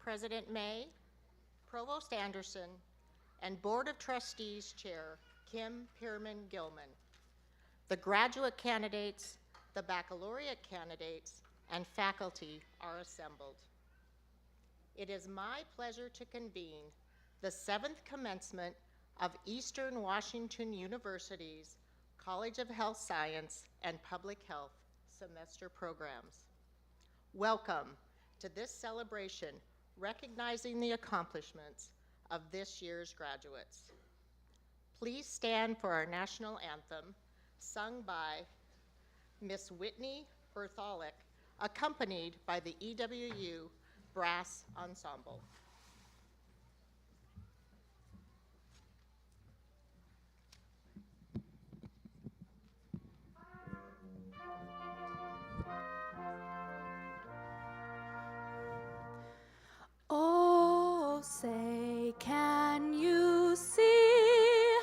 President May, Provost Anderson, and Board of Trustees Chair Kim Pierman-Gilman. The graduate candidates, the baccalaureate candidates, and faculty are assembled. It is my pleasure to convene the 7th commencement of Eastern Washington University's College of Health Science and Public Health semester programs. Welcome to this celebration recognizing the accomplishments of this year's graduates. Please stand for our national anthem, sung by Miss Whitney Bertholic, accompanied by the EWU Brass Ensemble. Oh, say, can you see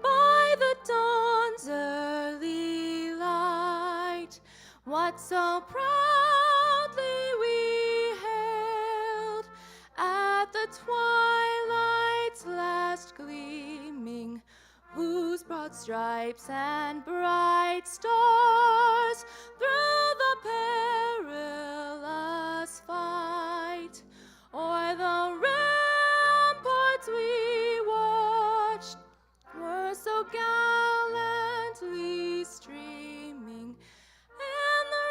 by the dawn's early light what so proudly we hailed at the twilight's last gleaming, whose broad stripes and bright stars through the perilous fight o'er the ramparts we watched were so gallantly streaming, and the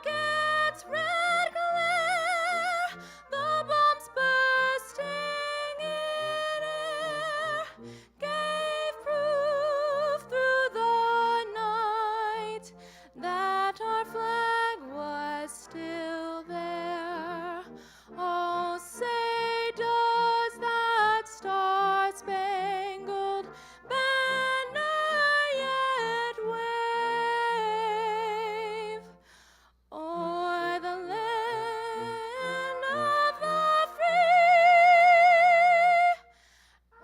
rocket's red glare, the bombs bursting in air, gave proof through the night that our flag was still there. Oh, say, does that star-spangled banner yet wave o'er the land of the free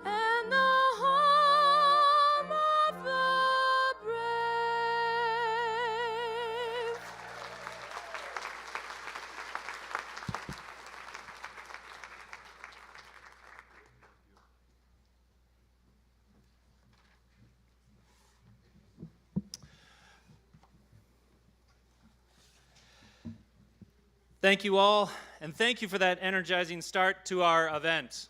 and the home of the brave? Thank you all, and thank you for that energizing start to our event.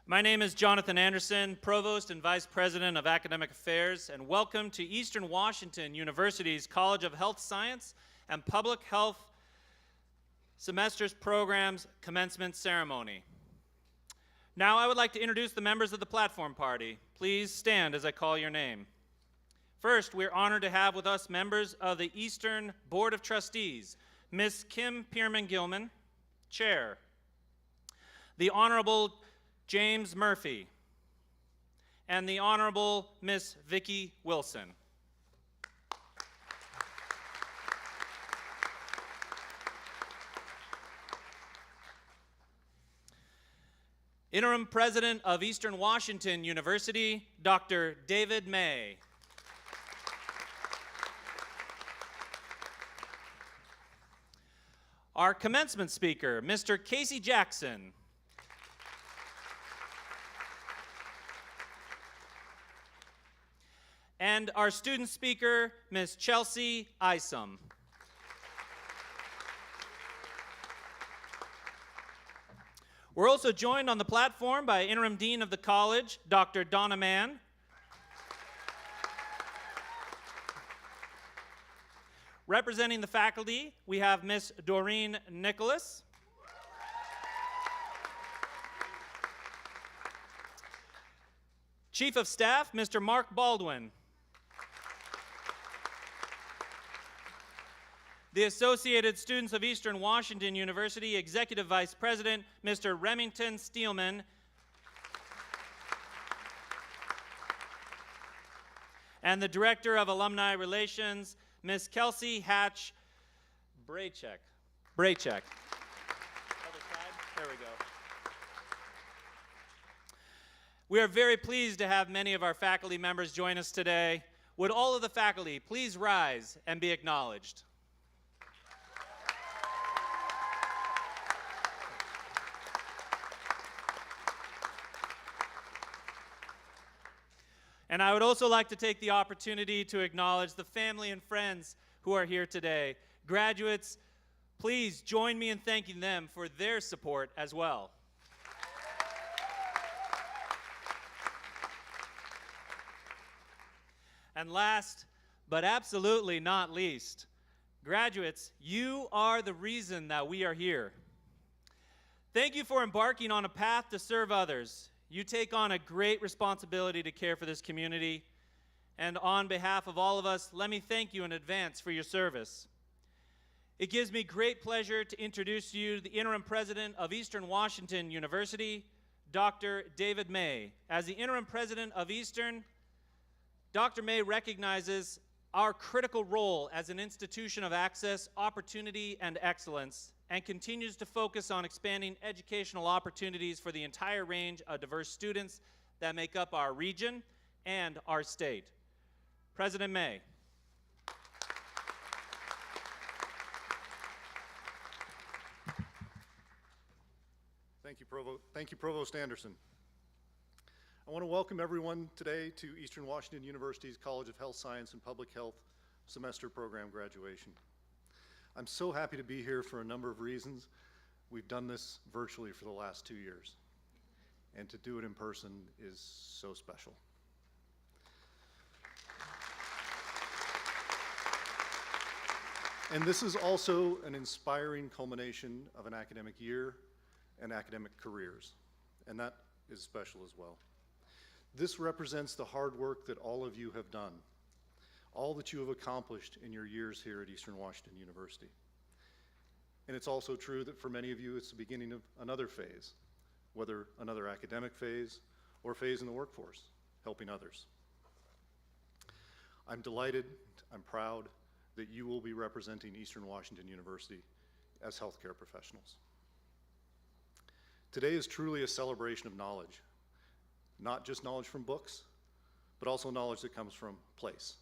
My name is Jonathan Anderson, Provost and Vice President of Academic Affairs, and welcome to Eastern Washington University's College of Health Science and Public Health Semester's Program's Commencement Ceremony. Now I would like to introduce the members of the platform party. Please stand as I call your name. First, we're honored to have with us members of the Eastern Board of Trustees, Ms. Kim Pierman-Gilman, Chair. The Honorable James Murphy, and the Honorable Miss Vicki Wilson. Interim President of Eastern Washington University, Dr. David May. Our commencement speaker, Mr. Casey Jackson. And our student speaker, Ms. Chelsea Isom. We're also joined on the platform by Interim Dean of the College, Dr. Donna Mann. Representing the faculty, we have Miss Doreen Nicholas. Chief of Staff, Mr. Mark Baldwin. The Associated Students of Eastern Washington University Executive Vice President, Mr. Remington Steelman. And the Director of Alumni Relations, Ms. Kelsey Hatch Braycheck. Other side. There we go. We are very pleased to have many of our faculty members join us today. Would all of the faculty please rise and be acknowledged? And I would also like to take the opportunity to acknowledge the family and friends who are here today. Graduates, please join me in thanking them for their support as well. And last, but absolutely not least, graduates, you are the reason that we are here. Thank you for embarking on a path to serve others. You take on a great responsibility to care for this community. And on behalf of all of us, let me thank you in advance for your service. It gives me great pleasure to introduce you to the interim president of Eastern Washington University, Dr. David May. As the interim president of Eastern, Dr. May recognizes our critical role as an institution of access, opportunity, and excellence, and continues to focus on expanding educational opportunities for the entire range of diverse students that make up our region and our state. President May. Thank you, Provost Anderson. I want to welcome everyone today to Eastern Washington University's College of Health Science and Public Health semester program graduation. I'm so happy to be here for a number of reasons. We've done this virtually for the last 2 years, and to do it in person is so special. And this is also an inspiring culmination of an academic year and academic careers, and that is special as well. This represents the hard work that all of you have done, all that you have accomplished in your years here at Eastern Washington University. And it's also true that for many of you, it's the beginning of another phase, whether another academic phase or phase in the workforce, helping others. I'm delighted, I'm proud that you will be representing Eastern Washington University as healthcare professionals. Today is truly a celebration of knowledge, not just knowledge from books, but also knowledge that comes from place.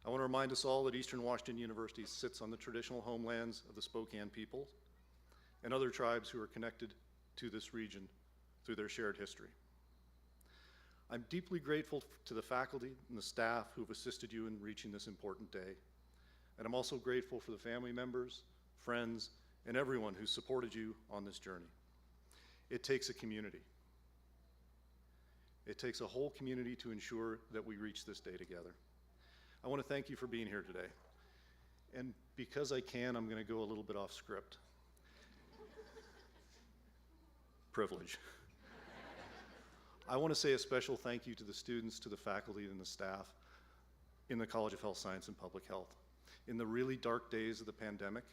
I want to remind us all that Eastern Washington University sits on the traditional homelands of the Spokane people and other tribes who are connected to this region through their shared history. I'm deeply grateful to the faculty and the staff who have assisted you in reaching this important day. And I'm also grateful for the family members, friends, and everyone who supported you on this journey. It takes a community. It takes a whole community to ensure that we reach this day together. I want to thank you for being here today. And because I can, I'm going to go a little bit off script. Privilege. I want to say a special thank you to the students, to the faculty, and the staff in the College of Health Science and Public Health. In the really dark days of the pandemic,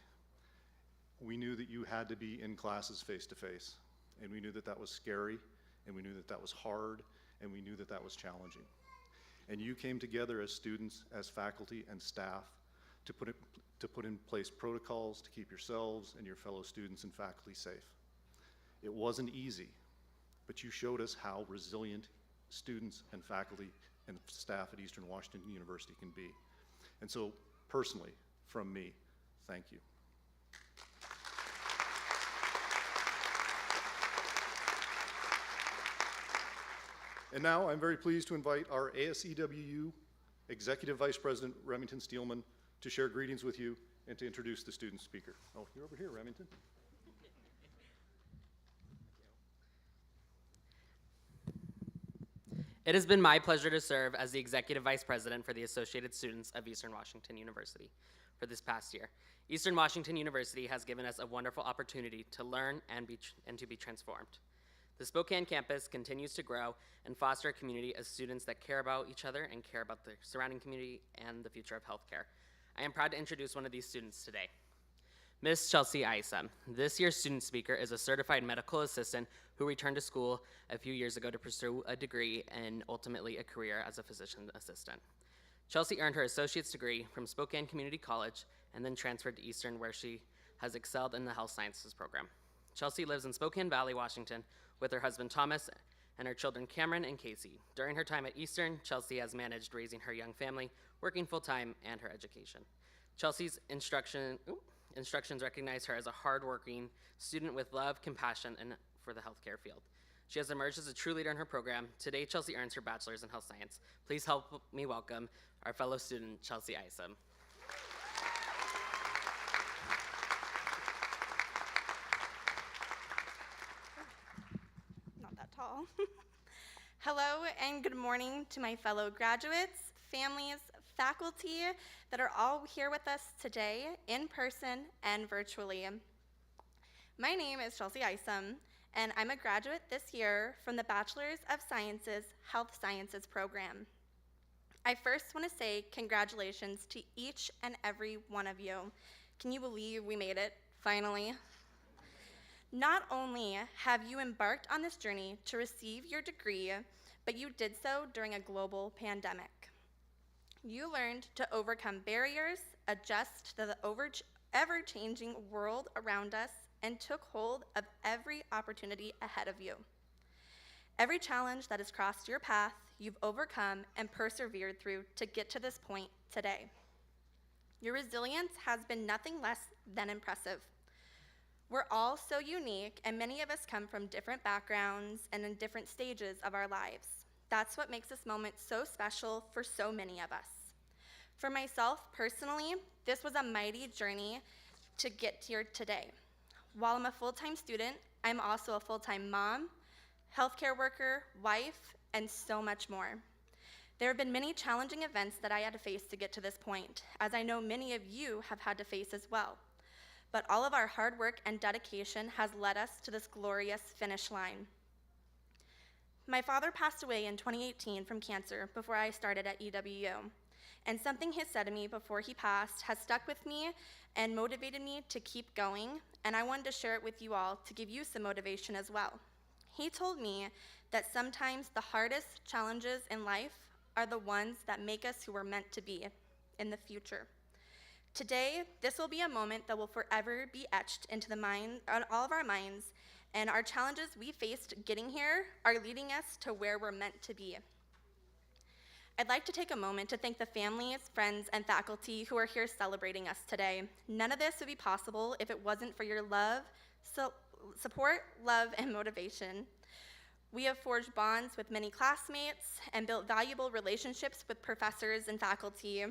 we knew that you had to be in classes face to face. And we knew that that was scary, and we knew that that was hard, and we knew that that was challenging. And you came together as students, as faculty and staff to put in place protocols to keep yourselves and your fellow students and faculty safe. It wasn't easy, but you showed us how resilient students and faculty and staff at Eastern Washington University can be. And so, personally, from me, thank you. And now I'm very pleased to invite our ASEWU Executive Vice President Remington Steelman to share greetings with you and to introduce the student speaker. Oh, you're over here, Remington. It has been my pleasure to serve as the Executive Vice President for the Associated Students of Eastern Washington University for this past year. Eastern Washington University has given us a wonderful opportunity to learn and to be transformed. The Spokane campus continues to grow and foster a community of students that care about each other and care about the surrounding community and the future of healthcare. I am proud to introduce one of these students today. Ms. Chelsea Isa. This year's student speaker is a certified medical assistant who returned to school a few years ago to pursue a degree and ultimately a career as a physician assistant. Chelsea earned her associate's degree from Spokane Community College and then transferred to Eastern, where she has excelled in the health sciences program. Chelsea lives in Spokane Valley, Washington, with her husband Thomas and her children Cameron and Casey. During her time at Eastern, Chelsea has managed raising her young family, working full-time, and her education. Chelsea's instructions recognize her as a hardworking student with love, compassion, and for the healthcare field. She has emerged as a true leader in her program. Today, Chelsea earns her bachelor's in health science. Please help me welcome our fellow student, Chelsea Isom. Not that tall. Hello and good morning to my fellow graduates, families, faculty that are all here with us today in person and virtually. My name is Chelsea Isom, and I'm a graduate this year from the Bachelor's of Sciences Health Sciences program. I first want to say congratulations to each and every one of you. Can you believe we made it, finally? Not only have you embarked on this journey to receive your degree, but you did so during a global pandemic. You learned to overcome barriers, adjust to the ever-changing world around us, and took hold of every opportunity ahead of you. Every challenge that has crossed your path, you've overcome and persevered through to get to this point today. Your resilience has been nothing less than impressive. We're all so unique, and many of us come from different backgrounds and in different stages of our lives. That's what makes this moment so special for so many of us. For myself personally, this was a mighty journey to get here today. While I'm a full-time student, I'm also a full-time mom, healthcare worker, wife, and so much more. There have been many challenging events that I had to face to get to this point, as I know many of you have had to face as well. But all of our hard work and dedication has led us to this glorious finish line. My father passed away in 2018 from cancer before I started at EWU, and something he said to me before he passed has stuck with me and motivated me to keep going, and I wanted to share it with you all to give you some motivation as well. He told me that sometimes the hardest challenges in life are the ones that make us who we're meant to be in the future. Today, this will be a moment that will forever be etched into all of our minds, and our challenges we faced getting here are leading us to where we're meant to be. I'd like to take a moment to thank the families, friends, and faculty who are here celebrating us today. None of this would be possible if it wasn't for your support, love, and motivation. We have forged bonds with many classmates and built valuable relationships with professors and faculty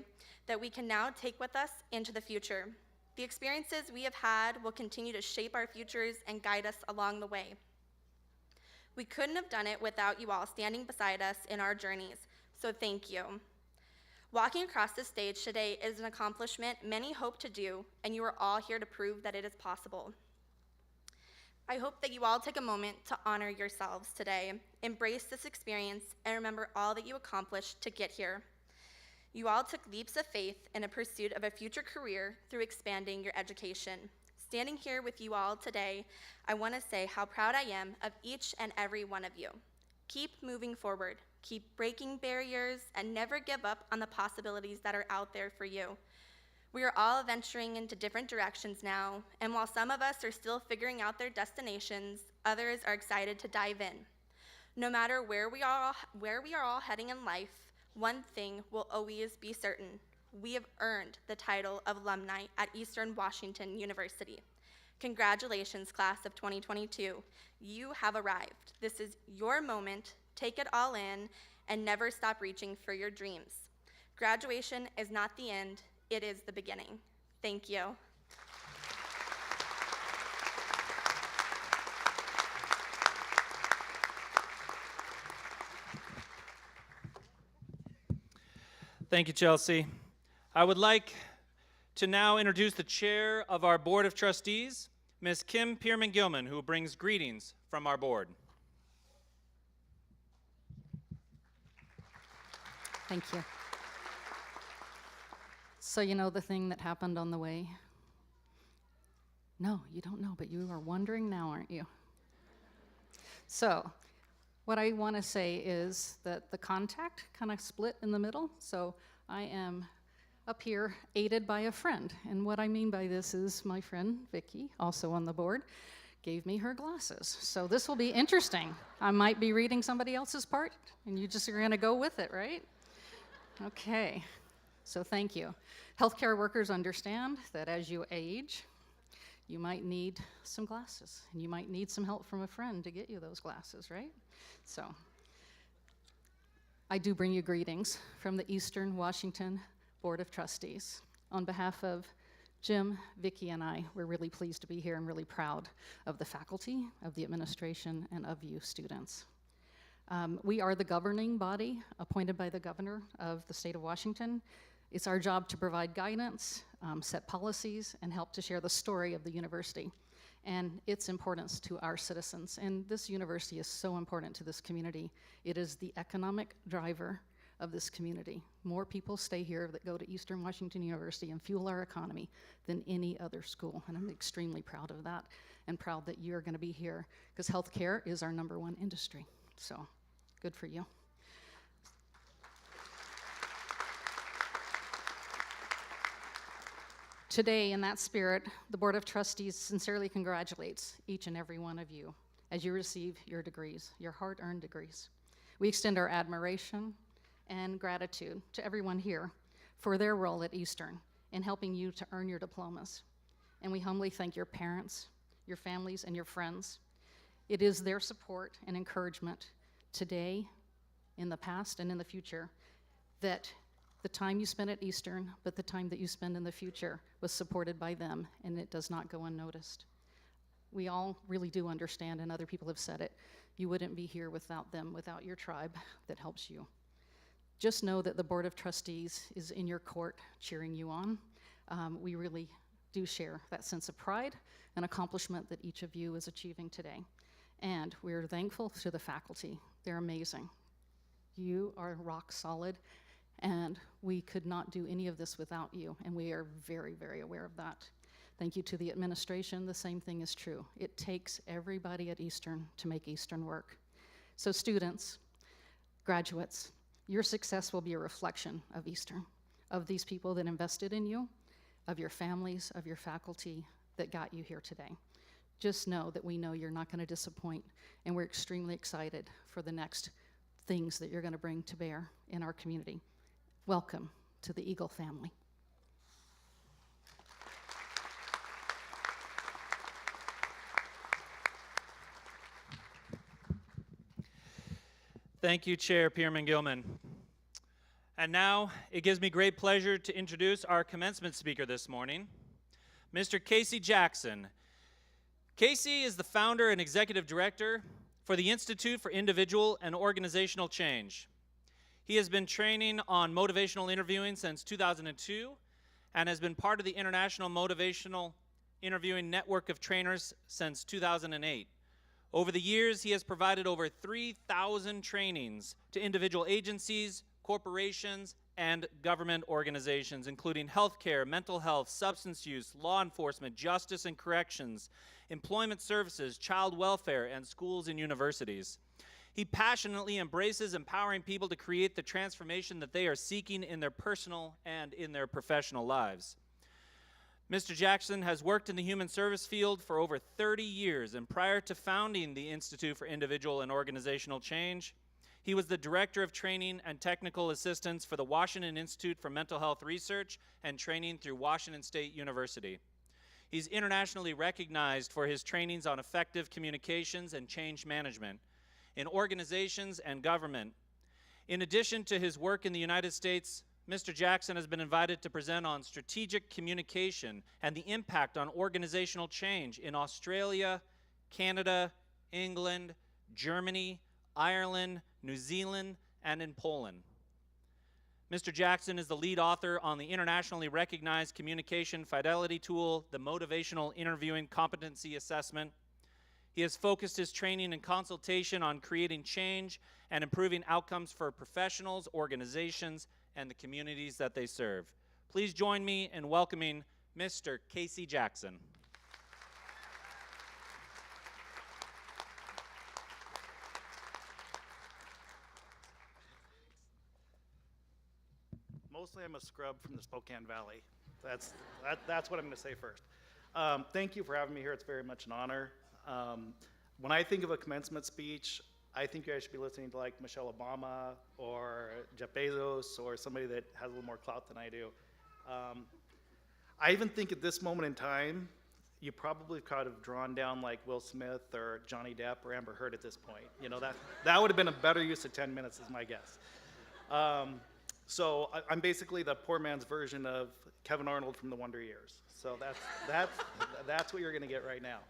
that we can now take with us into the future. The experiences we have had will continue to shape our futures and guide us along the way. We couldn't have done it without you all standing beside us in our journeys, so thank you. Walking across this stage today is an accomplishment many hope to do, and you are all here to prove that it is possible. I hope that you all take a moment to honor yourselves today, embrace this experience, and remember all that you accomplished to get here. You all took leaps of faith in a pursuit of a future career through expanding your education. Standing here with you all today, I want to say how proud I am of each and every one of you. Keep moving forward, keep breaking barriers, and never give up on the possibilities that are out there for you. We are all venturing into different directions now, and while some of us are still figuring out their destinations, others are excited to dive in. No matter where we are all heading in life, one thing will always be certain. We have earned the title of Alumni at Eastern Washington University. Congratulations, class of 2022. You have arrived. This is your moment. Take it all in and never stop reaching for your dreams. Graduation is not the end. It is the beginning. Thank you. Thank you, Chelsea. I would like to now introduce the chair of our Board of Trustees, Ms. Kim Pierman-Gilman, who brings greetings from our board. Thank you. So you know the thing that happened on the way? No, you don't know, but you are wondering now, aren't you? So what I want to say is that the contact kind of split in the middle, so I am up here aided by a friend. And what I mean by this is my friend, Vicki, also on the board, gave me her glasses. So this will be interesting. I might be reading somebody else's part, and you just are going to go with it, right? Okay, so thank you. Healthcare workers understand that as you age, you might need some glasses, and you might need some help from a friend to get you those glasses, right? So I do bring you greetings from the Eastern Washington Board of Trustees. On behalf of Jim, Vicki, and I, we're really pleased to be here and really proud of the faculty, of the administration, and of you students. We are the governing body appointed by the governor of the state of Washington. It's our job to provide guidance, set policies, and help to share the story of the university and its importance to our citizens. And this university is so important to this community. It is the economic driver of this community. More people stay here that go to Eastern Washington University and fuel our economy than any other school. And I'm extremely proud of that and proud that you're going to be here because healthcare is our #1 industry. So good for you. Today, in that spirit, the Board of Trustees sincerely congratulates each and every one of you as you receive your degrees, your hard-earned degrees. We extend our admiration and gratitude to everyone here for their role at Eastern in helping you to earn your diplomas. And we humbly thank your parents, your families, and your friends. It is their support and encouragement today, in the past, and in the future that the time you spent at Eastern, but the time that you spend in the future was supported by them, and it does not go unnoticed. We all really do understand, and other people have said it, you wouldn't be here without them, without your tribe that helps you. Just know that the Board of Trustees is in your court cheering you on. We really do share that sense of pride and accomplishment that each of you is achieving today. And we're thankful to the faculty. They're amazing. You are rock solid, and we could not do any of this without you, and we are very, very aware of that. Thank you to the administration. The same thing is true. It takes everybody at Eastern to make Eastern work. So students, graduates, your success will be a reflection of Eastern, of these people that invested in you, of your families, of your faculty that got you here today. Just know that we know you're not going to disappoint, and we're extremely excited for the next things that you're going to bring to bear in our community. Welcome to the Eagle family. Thank you, Chair Pierman Gilman. And now, it gives me great pleasure to introduce our commencement speaker this morning, Mr. Casey Jackson. Casey is the founder and executive director for the Institute for Individual and Organizational Change. He has been training on motivational interviewing since 2002 and has been part of the International Motivational Interviewing Network of Trainers since 2008. Over the years, he has provided over 3,000 trainings to individual agencies, corporations, and government organizations, including healthcare, mental health, substance use, law enforcement, justice and corrections, employment services, child welfare, and schools and universities. He passionately embraces empowering people to create the transformation that they are seeking in their personal and in their professional lives. Mr. Jackson has worked in the human service field for over 30 years, and prior to founding the Institute for Individual and Organizational Change, he was the Director of Training and Technical Assistance for the Washington Institute for Mental Health Research and Training through Washington State University. He's internationally recognized for his trainings on effective communications and change management in organizations and government. In addition to his work in the United States, Mr. Jackson has been invited to present on strategic communication and the impact on organizational change in Australia, Canada, England, Germany, Ireland, New Zealand, and in Poland. Mr. Jackson is the lead author on the internationally recognized communication fidelity tool, the Motivational Interviewing Competency Assessment. He has focused his training and consultation on creating change and improving outcomes for professionals, organizations, and the communities that they serve. Please join me in welcoming Mr. Casey Jackson. Mostly I'm a scrub from the Spokane Valley. That's what I'm going to say first. Thank you for having me here. It's very much an honor. When I think of a commencement speech, I think you guys should be listening to like Michelle Obama or Jeff Bezos or somebody that has a little more clout than I do. I even think at this moment in time, you probably could have drawn down like Will Smith or Johnny Depp or Amber Heard at this point. You know, that would have been a better use of 10 minutes is my guess. So I'm basically the poor man's version of Kevin Arnold from the Wonder Years. So that's what you're gonna get right now.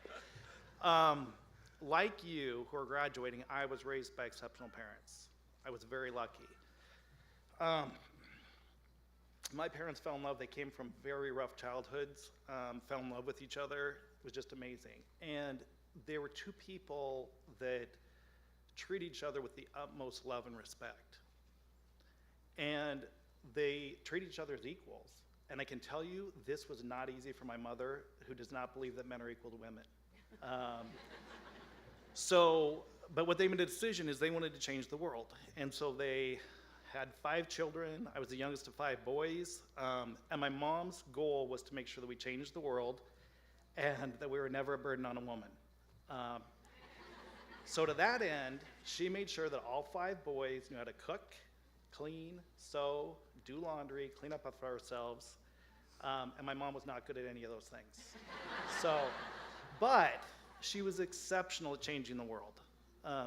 Like you who are graduating, I was raised by exceptional parents. I was very lucky. My parents fell in love. They came from very rough childhoods, fell in love with each other. It was just amazing. And they were two people that treat each other with the utmost love and respect. And they treat each other as equals. And I can tell you, this was not easy for my mother, who does not believe that men are equal to women. But what they made a decision is they wanted to change the world. And so they had 5 children. I was the youngest of 5 boys. And my mom's goal was to make sure that we changed the world and that we were never a burden on a woman. So to that end, she made sure that all 5 boys knew how to cook, clean, sew, do laundry, clean up after ourselves. And my mom was not good at any of those things. But she was exceptional at changing the world.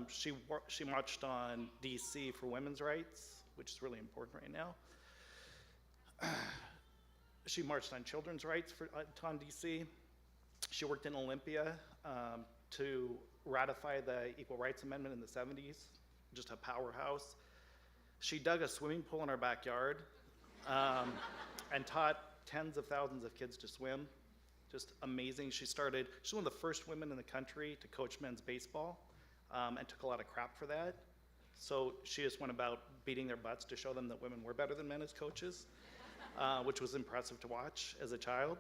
She marched on DC for women's rights, which is really important right now. She marched on children's rights on DC. She worked in Olympia to ratify the Equal Rights Amendment in the 70s, just a powerhouse. She dug a swimming pool in our backyard and taught tens of thousands of kids to swim. Just amazing. She's one of the first women in the country to coach men's baseball and took a lot of crap for that. So she just went about beating their butts to show them that women were better than men as coaches, which was impressive to watch as a child.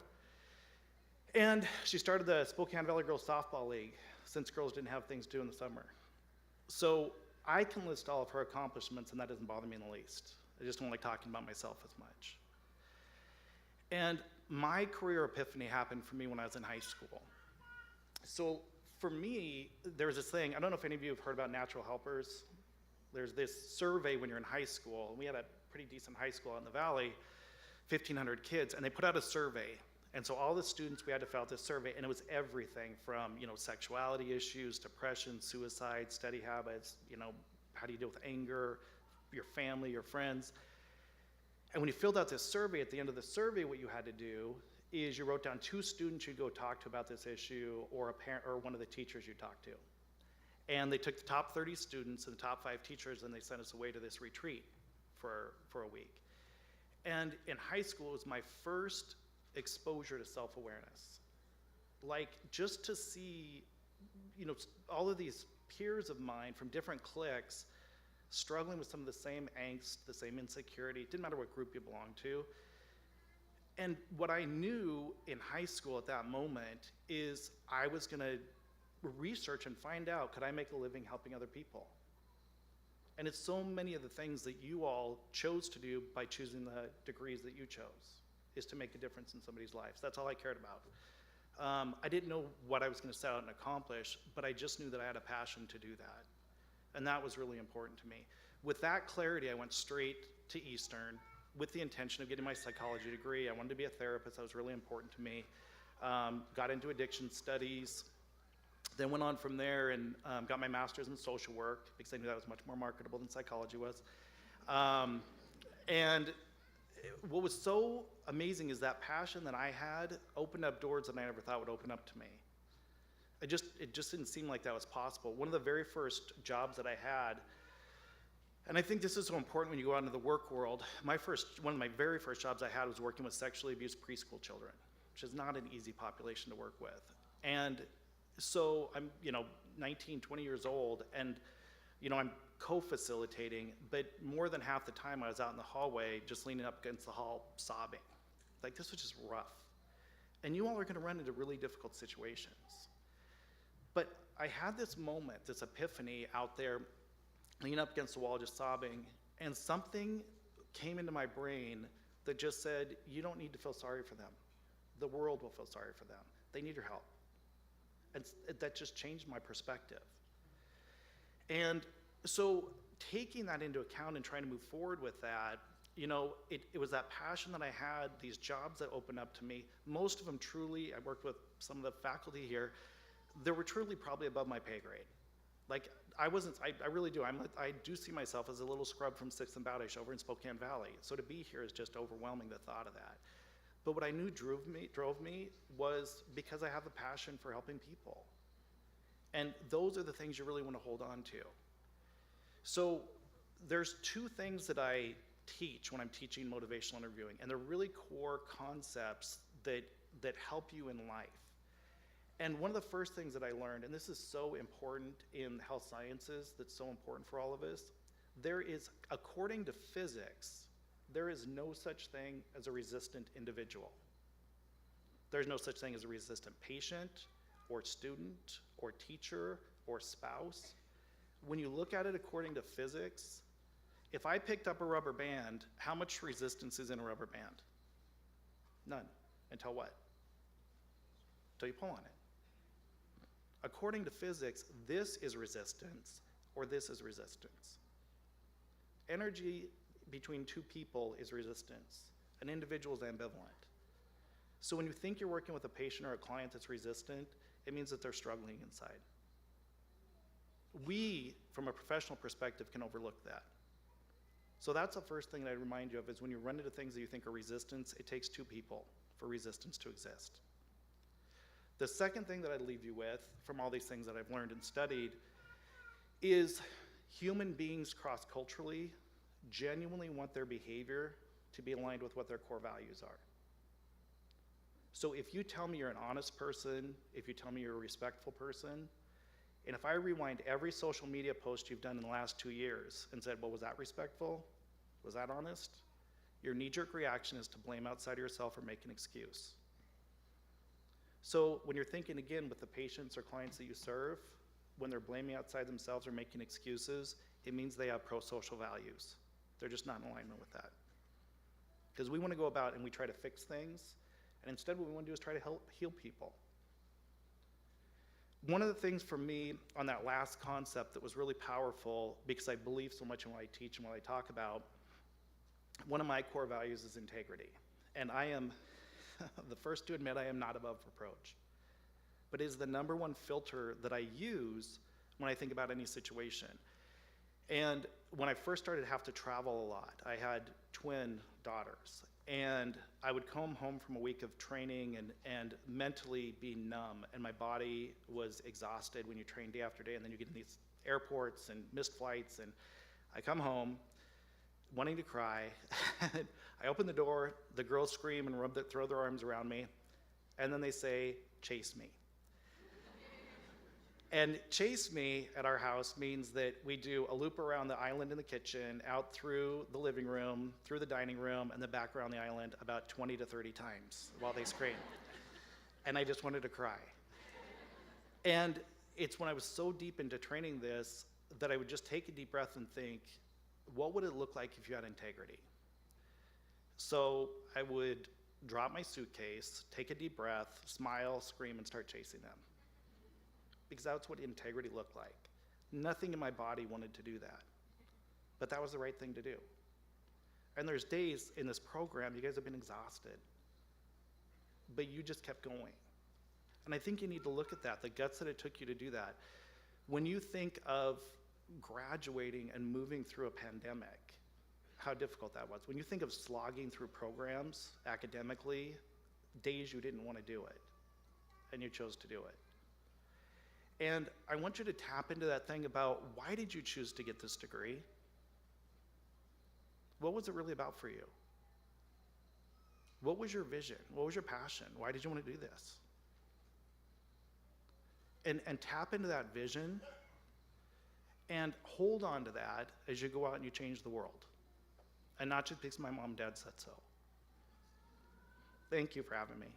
And she started the Spokane Valley Girls Softball League since girls didn't have things to do in the summer. So I can list all of her accomplishments, and that doesn't bother me in the least. I just don't like talking about myself as much. And my career epiphany happened for me when I was in high school. So for me, there was this thing, I don't know if any of you have heard about natural helpers. There's this survey when you're in high school, and we had a pretty decent high school out in the valley, 1,500 kids, and they put out a survey. And so all the students, we had to fill out this survey, and it was everything from, sexuality issues, depression, suicide, study habits, how do you deal with anger, your family, your friends. And when you filled out this survey, at the end of the survey, what you had to do is you wrote down 2 students you'd go talk to about this issue, or a parent, or one of the teachers you talked to. And they took the top 30 students and the top 5 teachers, and they sent us away to this retreat for a week. And in high school, it was my first exposure to self-awareness. Like, just to see, all of these peers of mine from different cliques struggling with some of the same angst, the same insecurity. It didn't matter what group you belonged to. And what I knew in high school at that moment is I was gonna research and find out, could I make a living helping other people? And it's so many of the things that you all chose to do by choosing the degrees that you chose, is to make a difference in somebody's lives. That's all I cared about. I didn't know what I was gonna set out and accomplish, but I just knew that I had a passion to do that. And that was really important to me. With that clarity, I went straight to Eastern with the intention of getting my psychology degree. I wanted to be a therapist. That was really important to me. Got into addiction studies, then went on from there and got my master's in social work because I knew that was much more marketable than psychology was. And what was so amazing is that passion that I had opened up doors that I never thought would open up to me. It just didn't seem like that was possible. One of the very first jobs that I had, and I think this is so important when you go out into the work world, one of my very first jobs I had was working with sexually abused preschool children, which is not an easy population to work with. And so I'm, 19, 20 years old, and, I'm co-facilitating, but more than half the time I was out in the hallway just leaning up against the hall sobbing. Like, this was just rough. And you all are gonna run into really difficult situations. But I had this moment, this epiphany out there, leaning up against the wall, just sobbing, and something came into my brain that just said, you don't need to feel sorry for them. The world will feel sorry for them. They need your help. And that just changed my perspective. And so taking that into account and trying to move forward with that, you know, it was that passion that I had, these jobs that opened up to me. Most of them truly, I worked with some of the faculty here, they were truly probably above my pay grade. Like, I really do. I do see myself as a little scrub from 6th and Bowdish over in Spokane Valley. So to be here is just overwhelming, the thought of that. But what I knew drove me was because I have a passion for helping people. And those are the things you really want to hold on to. So there's two things that I teach when I'm teaching motivational interviewing, and they're really core concepts that help you in life. And one of the first things that I learned, and this is so important in health sciences, that's so important for all of us, there is, according to physics, there is no such thing as a resistant individual. There's no such thing as a resistant patient, or student, or teacher, or spouse. When you look at it according to physics, if I picked up a rubber band, how much resistance is in a rubber band? None. Until what? Until you pull on it. According to physics, this is resistance, or this is resistance. Energy between two people is resistance. An individual is ambivalent. So when you think you're working with a patient or a client that's resistant, it means that they're struggling inside. We, from a professional perspective, can overlook that. So that's the first thing that I remind you of, is when you run into things that you think are resistance, it takes two people for resistance to exist. The second thing that I'd leave you with, from all these things that I've learned and studied, is human beings cross-culturally genuinely want their behavior to be aligned with what their core values are. So if you tell me you're an honest person, if you tell me you're a respectful person, and if I rewind every social media post you've done in the last 2 years and said, well, was that respectful? Was that honest? Your knee-jerk reaction is to blame outside of yourself or make an excuse. So when you're thinking again with the patients or clients that you serve, when they're blaming outside themselves or making excuses, it means they have pro-social values. They're just not in alignment with that. Because we want to go about and we try to fix things, and instead what we want to do is try to help heal people. One of the things for me on that last concept that was really powerful, because I believe so much in what I teach and what I talk about, one of my core values is integrity. And I am the first to admit I am not above reproach. But it is the number one filter that I use when I think about any situation. And when I first started to have to travel a lot, I had twin daughters. And I would come home from a week of training and mentally be numb, and my body was exhausted when you train day after day, and then you get in these airports and missed flights, and I come home wanting to cry. I open the door, the girls scream and throw their arms around me, and then they say, "Chase me." And chase me at our house means that we do a loop around the island in the kitchen, out through the living room, through the dining room, and then back around the island about 20 to 30 times while they scream. And I just wanted to cry. And it's when I was so deep into training this that I would just take a deep breath and think, what would it look like if you had integrity? So I would drop my suitcase, take a deep breath, smile, scream, and start chasing them. Because that's what integrity looked like. Nothing in my body wanted to do that. But that was the right thing to do. And there's days in this program, you guys have been exhausted. But you just kept going. And I think you need to look at that, the guts that it took you to do that. When you think of graduating and moving through a pandemic, how difficult that was. When you think of slogging through programs academically, days you didn't want to do it, and you chose to do it. And I want you to tap into that thing about, why did you choose to get this degree? What was it really about for you? What was your vision? What was your passion? Why did you want to do this? And tap into that vision and hold on to that as you go out and you change the world. And not just because my mom and dad said so. Thank you for having me.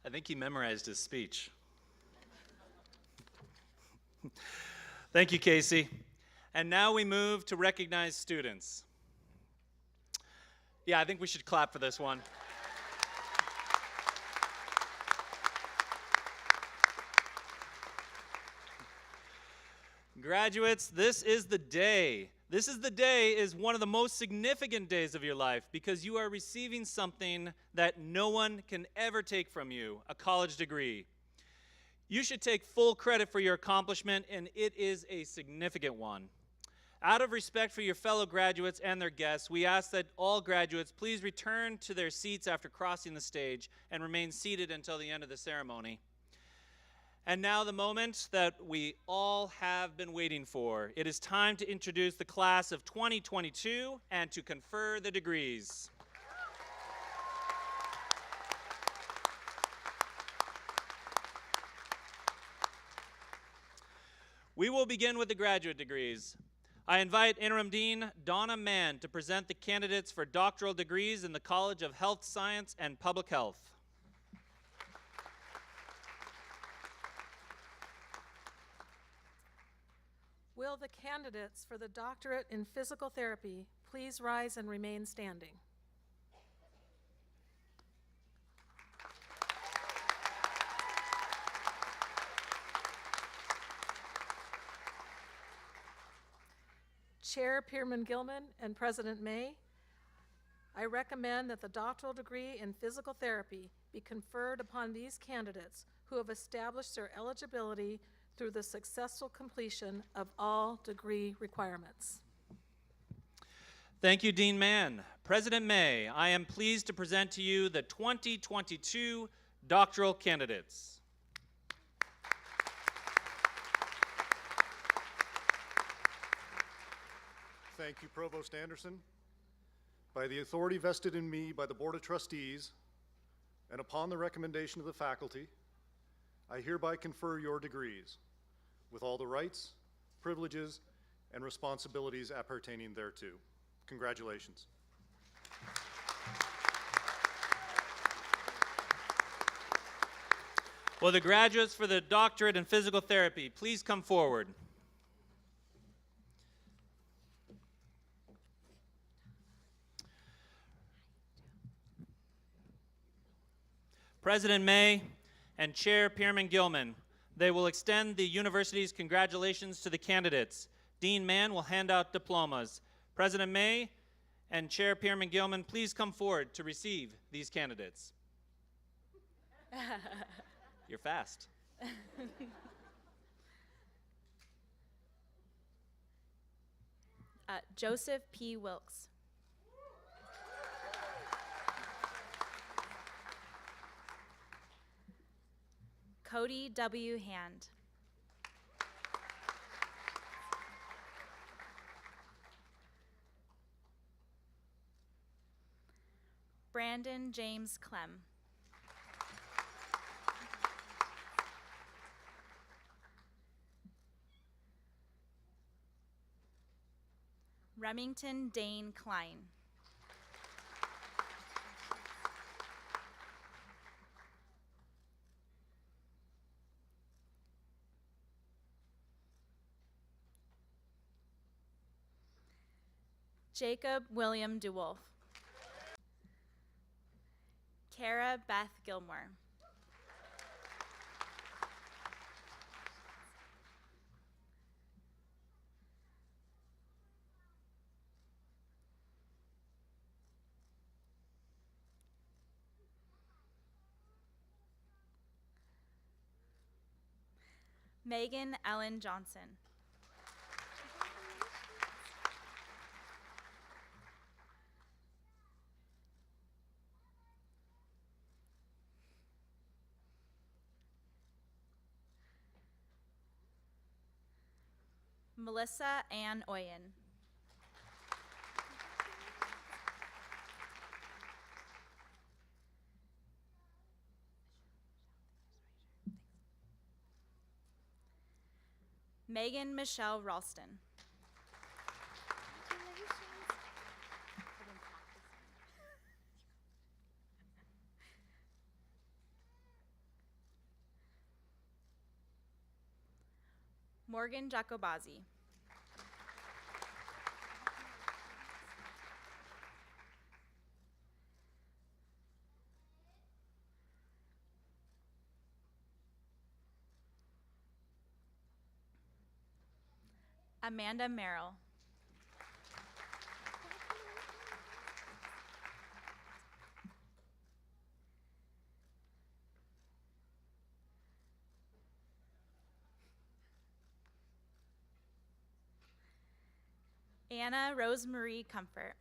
I think he memorized his speech. Thank you, Casey. And now we move to recognize students. Yeah, I think we should clap for this one. Graduates, this is the day. This is the day is one of the most significant days of your life because you are receiving something that no one can ever take from you, a college degree. You should take full credit for your accomplishment, and it is a significant one. Out of respect for your fellow graduates and their guests, we ask that all graduates please return to their seats after crossing the stage and remain seated until the end of the ceremony. And now the moment that we all have been waiting for. It is time to introduce the class of 2022 and to confer the degrees. We will begin with the graduate degrees. I invite Interim Dean Donna Mann to present the candidates for doctoral degrees in the College of Health Science and Public Health. Will the candidates for the Doctorate in Physical Therapy please rise and remain standing? Chair Pierman Gilman and President May, I recommend that the doctoral degree in physical therapy be conferred upon these candidates who have established their eligibility through the successful completion of all degree requirements. Thank you, Dean Mann. President May, I am pleased to present to you the 2022 doctoral candidates. Thank you, Provost Anderson. By the authority vested in me by the Board of Trustees, and upon the recommendation of the faculty, I hereby confer your degrees, with all the rights, privileges, and responsibilities appertaining thereto. Congratulations. Will the graduates for the Doctorate in Physical Therapy please come forward? President May and Chair Pierman Gilman, they will extend the university's congratulations to the candidates. Dean Mann will hand out diplomas. President May and Chair Pierman Gilman, please come forward to receive these candidates. You're fast. Joseph P. Wilkes. Cody W. Hand. Brandon James Clem. Remington Dane Klein. Jacob William DeWolf. Kara Beth Gilmore. Megan Ellen Johnson. Melissa Ann Oyen. Megan Michelle Ralston. Morgan Jacobazzi. Amanda Merrill. Anna Rosemarie Comfort.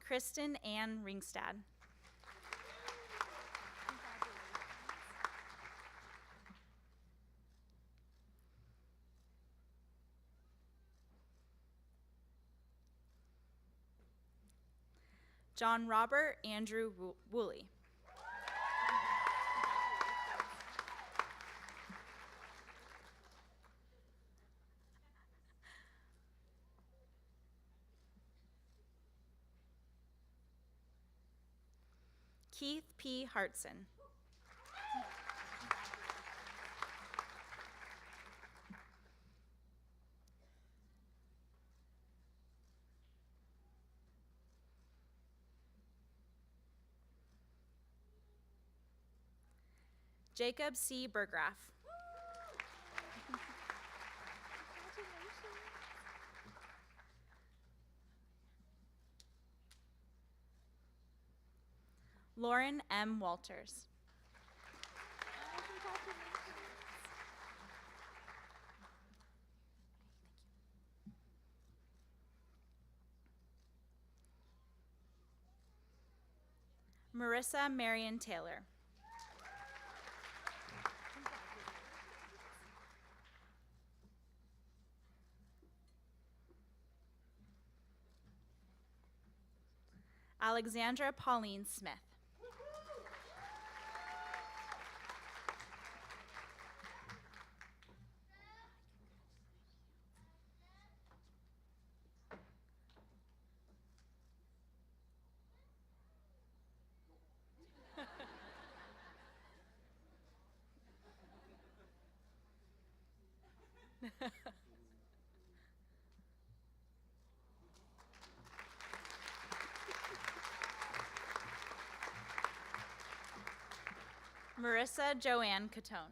Kristen Ann Ringstad. John Robert Andrew Woolley. Keith P. Hartson. Jacob C. Burgraff. Lauren M. Walters. Marissa Marion Taylor. Alexandra Pauline Smith. Marissa Joanne Catone.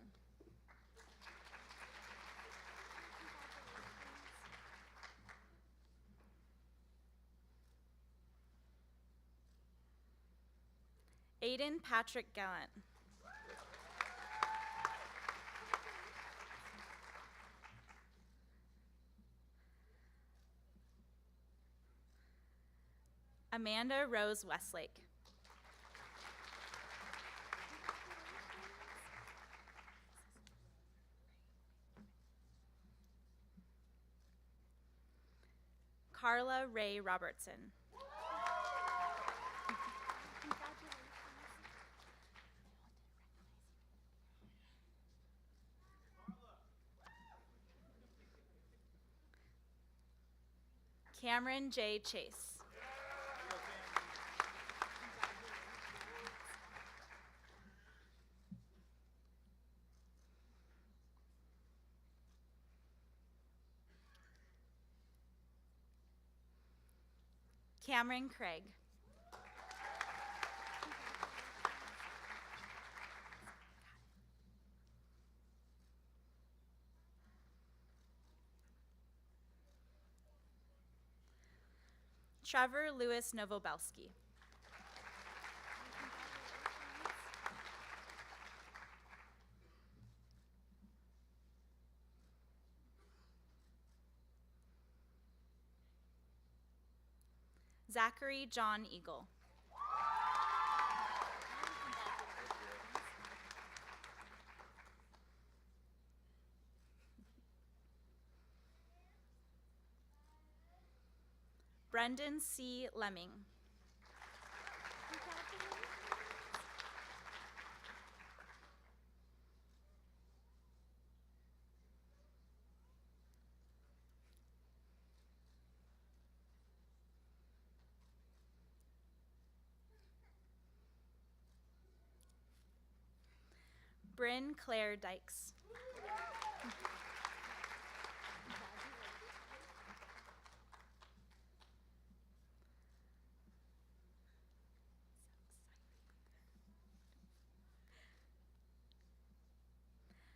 Aiden Patrick Gallant. Amanda Rose Westlake. Carla Ray Robertson. Cameron J. Chase. Cameron Craig. Trevor Lewis Novobelski. Zachary John Eagle. Brendan C. Lemming. Bryn Claire Dykes.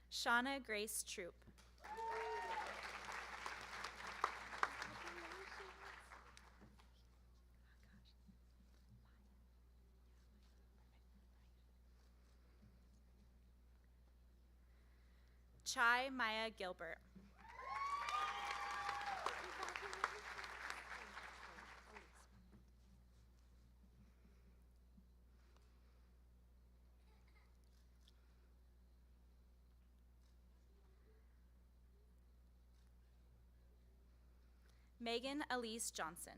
Shauna Grace Troop. Chai Maya Gilbert. Megan Elise Johnson.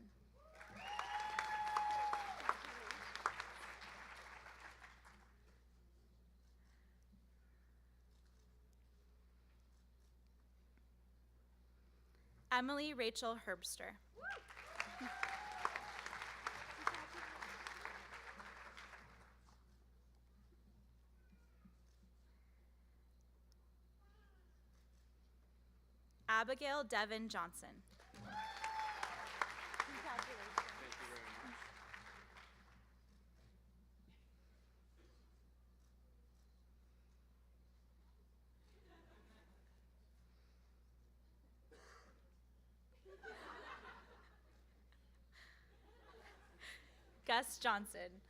Emily Rachel Herbster. Abigail Devon Johnson. Gus Johnson.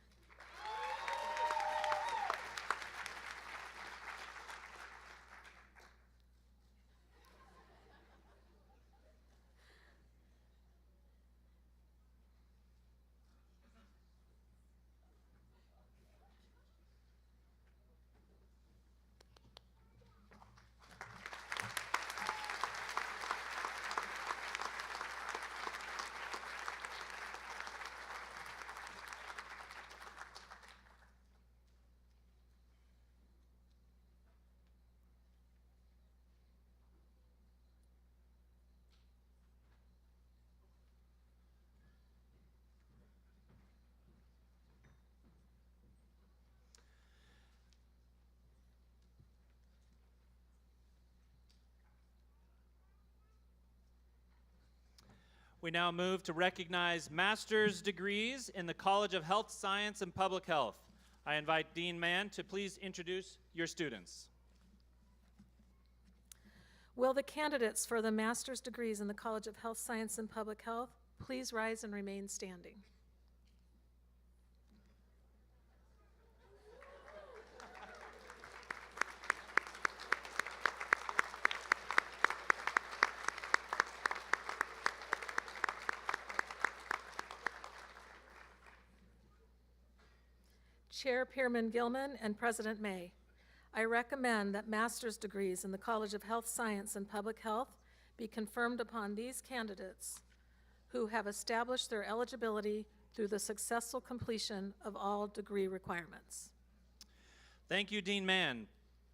We now move to recognize master's degrees in the College of Health Science and Public Health. I invite Dean Mann to please introduce your students. Will the candidates for the master's degrees in the College of Health Science and Public Health please rise and remain standing? Chair Pierman Gilman and President May, I recommend that master's degrees in the College of Health Science and Public Health be confirmed upon these candidates who have established their eligibility through the successful completion of all degree requirements. Thank you, Dean Mann.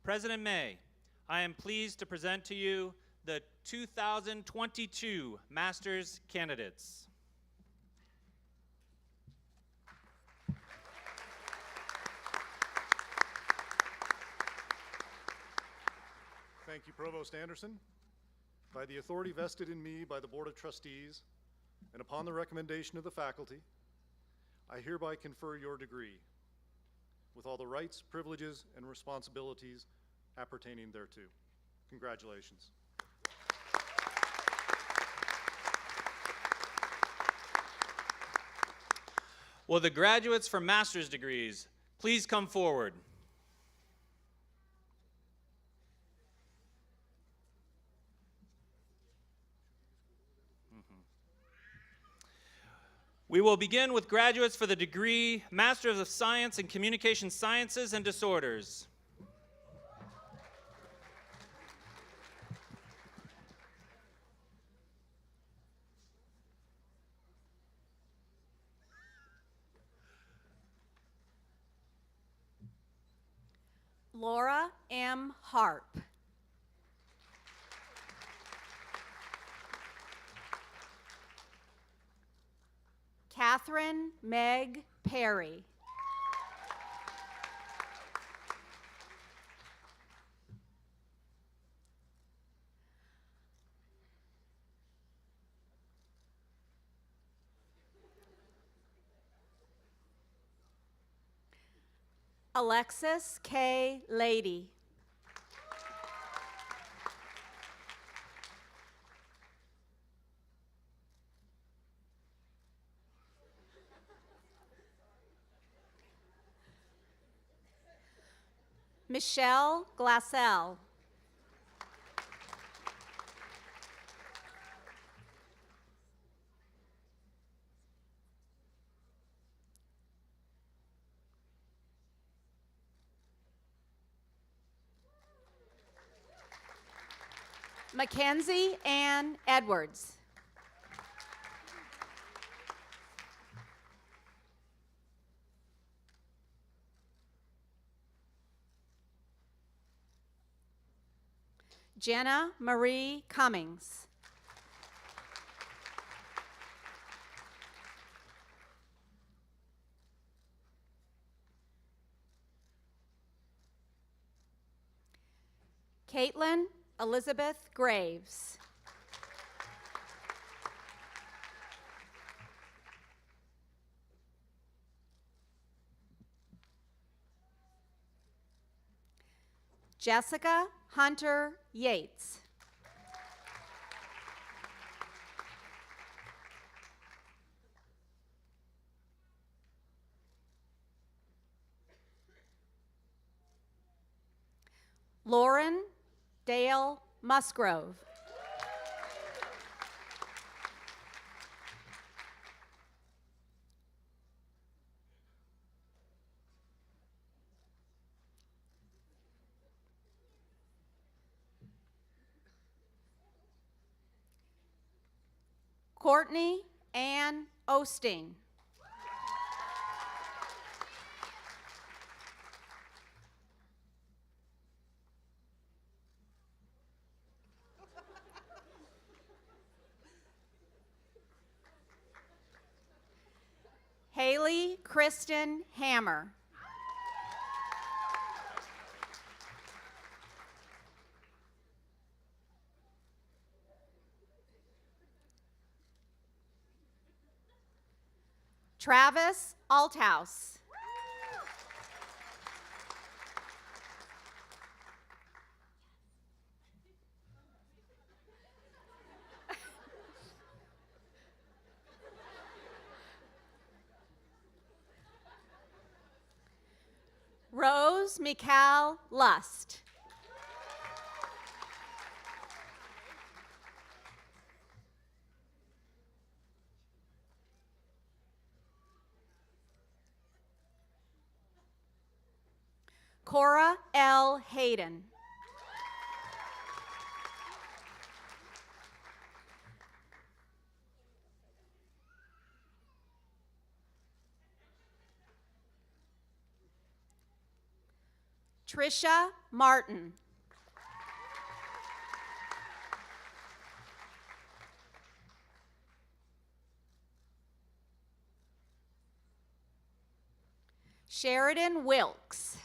President May, I am pleased to present to you the 2022 master's candidates. Thank you, Provost Anderson. By the authority vested in me by the Board of Trustees, and upon the recommendation of the faculty, I hereby confer your degree, with all the rights, privileges, and responsibilities appertaining thereto. Congratulations. Will the graduates for master's degrees please come forward? We will begin with graduates for the degree Master of Science in Communication Sciences and Disorders. Laura M. Harp. Catherine Meg Perry. Alexis K. Lady. Michelle Glassell. Mackenzie Ann Edwards. Jenna Marie Cummings. Caitlin Elizabeth Graves. Jessica Hunter Yates. Lauren Dale Musgrove. Courtney Ann Osting. Haley Kristen Hammer. Travis Althouse. Rose Mikal Lust. Cora L. Hayden. Trisha Martin. Sheridan Wilkes.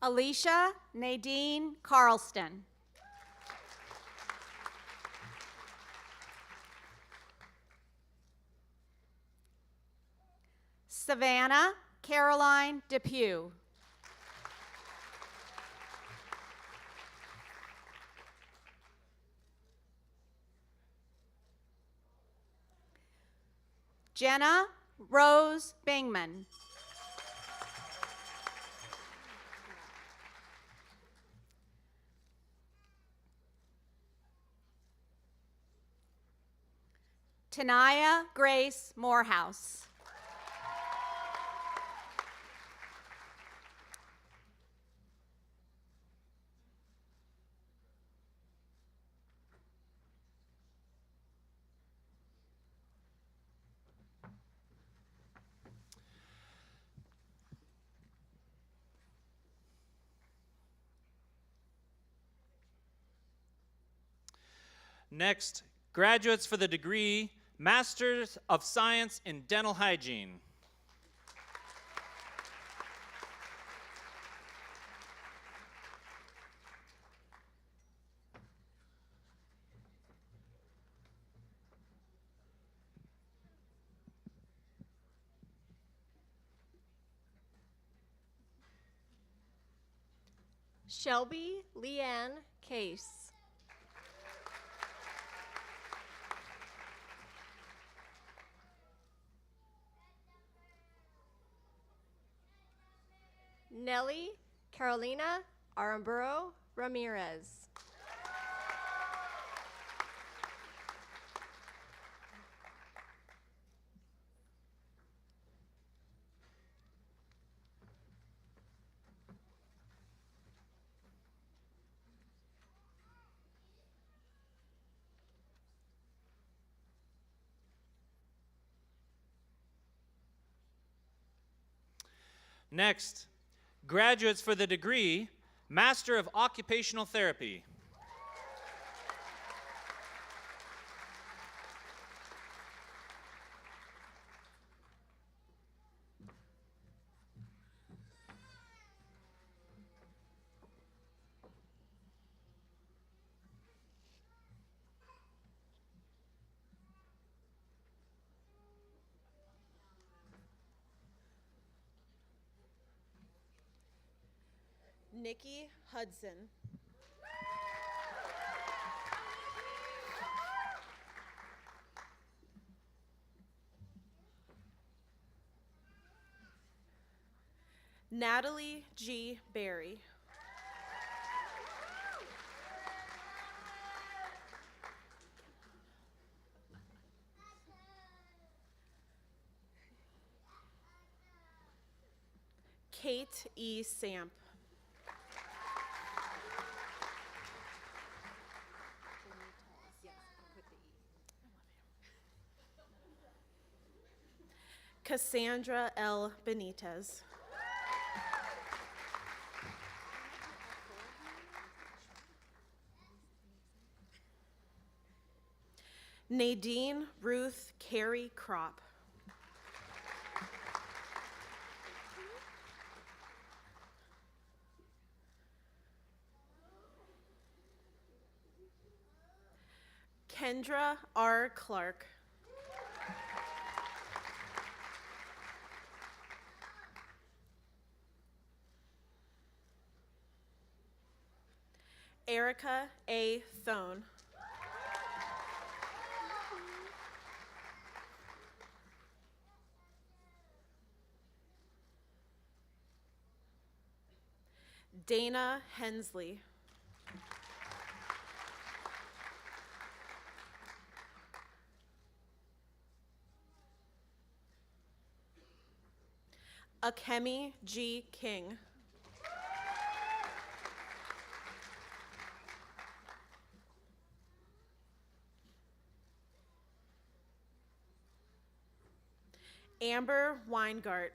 Alicia Nadine Carlston. Savannah Caroline Depew. Jenna Rose Bingman. Tanaya Grace Morehouse. Next, graduates for the degree Masters of Science in Dental Hygiene. Shelby Leanne Case. Nelly Carolina Aramburo Ramirez. Next, graduates for the degree Master of Occupational Therapy. Nikki Hudson. Natalie G. Berry. Kate E. Samp. Cassandra L. Benitez. Nadine Ruth Carey Crop. Kendra R. Clark. Erica A. Thone. Dana Hensley. Akemi G. King. Amber Weingart.